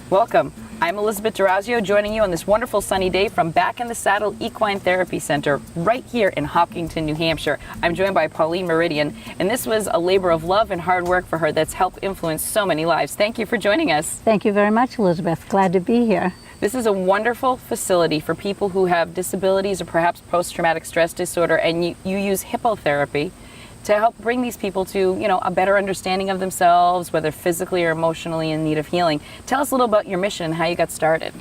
Welcome. I'm Elizabeth Durazio, joining you on this wonderful sunny day from back in the Saddle Equine Therapy Center right here in Hopkinton, New Hampshire. I'm joined by Pauline Meridien, and this was a labor of love and hard work for her that's helped influence so many lives. Thank you for joining us. Thank you very much, Elizabeth. Glad to be here. This is a wonderful facility for people who have disabilities or perhaps post-traumatic stress disorder, and you use hippotherapy to help bring these people to, a better understanding of themselves, whether physically or emotionally in need of healing. Tell us a little about your mission and how you got started.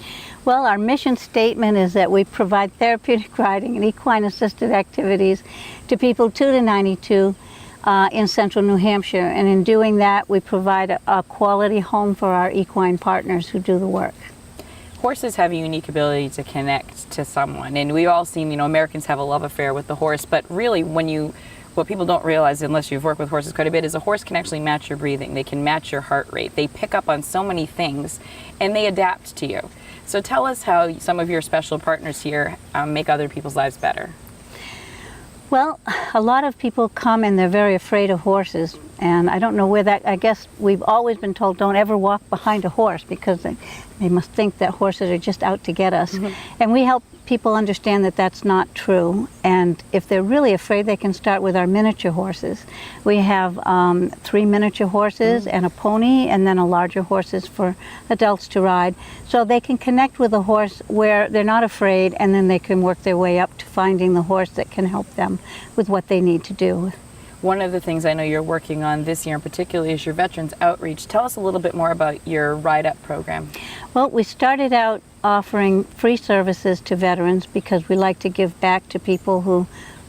Well, our mission statement is that we provide therapeutic riding and equine-assisted activities to people 2 to 92 in central New Hampshire. And in doing that, we provide a quality home for our equine partners who do the work. Horses have a unique ability to connect to someone, and we've all seen, Americans have a love affair with the horse, but really what people don't realize, unless you've worked with horses quite a bit, is a horse can actually match your breathing. They can match your heart rate. They pick up on so many things, and they adapt to you. So tell us how some of your special partners here make other people's lives better. Well, a lot of people come and they're very afraid of horses, and I don't know where that, I guess we've always been told don't ever walk behind a horse because they must think that horses are just out to get us. Mm-hmm. And we help people understand that that's not true, and if they're really afraid, they can start with our miniature horses. We have 3 miniature horses and a pony, and then a larger horses for adults to ride. So they can connect with a horse where they're not afraid, and then they can work their way up to finding the horse that can help them with what they need to do. One of the things I know you're working on this year in particular is your Veterans Outreach. Tell us a little bit more about your Ride Up program. Well, we started out offering free services to veterans because we like to give back to people who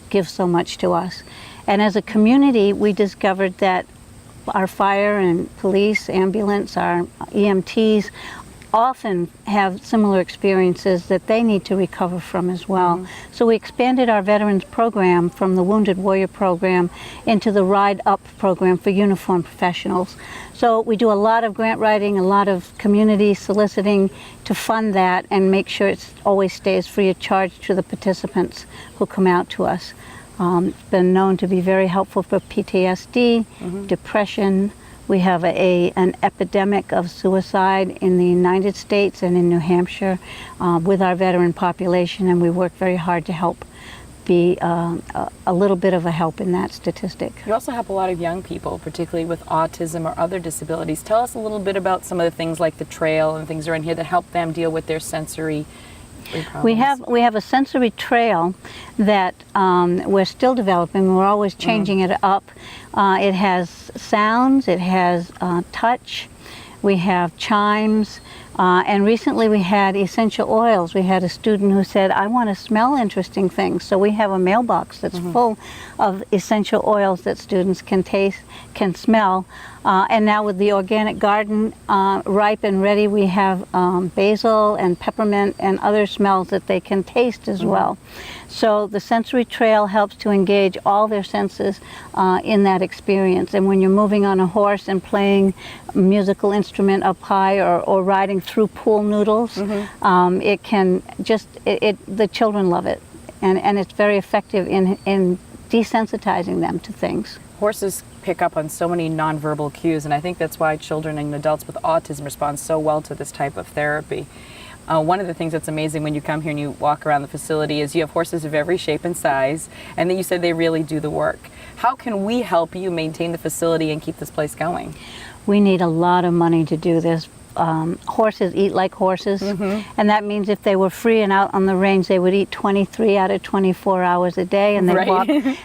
give so much to us. And as a community, we discovered that our fire and police, ambulance, our EMTs often have similar experiences that they need to recover from as well. Mm-hmm. So we expanded our veterans program from the Wounded Warrior program into the Ride Up program for uniformed professionals. So we do a lot of grant writing, a lot of community soliciting to fund that and make sure it always stays free of charge to the participants who come out to us. It's been known to be very helpful for PTSD, depression. We have an epidemic of suicide in the United States and in New Hampshire with our veteran population, and we work very hard to help be a little bit of a help in that statistic. You also help a lot of young people, particularly with autism or other disabilities. Tell us a little bit about some of the things like the trail and things around here that help them deal with their sensory problems. We have a sensory trail that we're still developing. We're always changing it up. It has sounds, it has touch, we have chimes, and recently we had essential oils. We had a student who said, I want to smell interesting things. So we have a mailbox that's full of essential oils that students can taste, can smell. And now with the organic garden ripe and ready, we have basil and peppermint and other smells that they can taste as well. So the sensory trail helps to engage all their senses in that experience. And when you're moving on a horse and playing a musical instrument up high or riding through pool noodles, it can just, the children love it. And it's very effective in desensitizing them to things. Horses pick up on so many nonverbal cues, and I think that's why children and adults with autism respond so well to this type of therapy. One of the things that's amazing when you come here and you walk around the facility is you have horses of every shape and size, and then you said they really do the work. How can we help you maintain the facility and keep this place going? We need a lot of money to do this. Horses eat like horses, and that means if they were free and out on the range, they would eat 23 out of 24 hours a day, and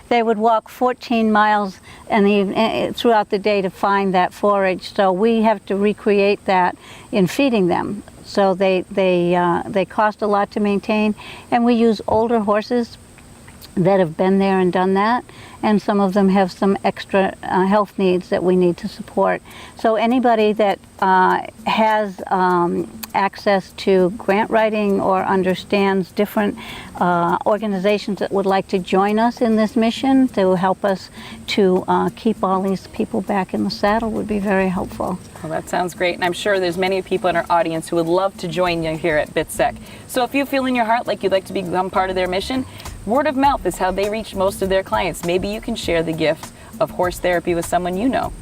they would walk 14 miles throughout the day to find that forage. So we have to recreate that in feeding them. So they cost a lot to maintain, and we use older horses that have been there and done that, and some of them have some extra health needs that we need to support. So anybody that has access to grant writing or understands different organizations that would like to join us in this mission to help us to keep all these people back in the saddle would be very helpful. Well, that sounds great, and I'm sure there's many people in our audience who would love to join you here at BITSEC. So if you feel in your heart like you'd like to become part of their mission, word of mouth is how they reach most of their clients. Maybe you can share the gift of horse therapy with someone you know.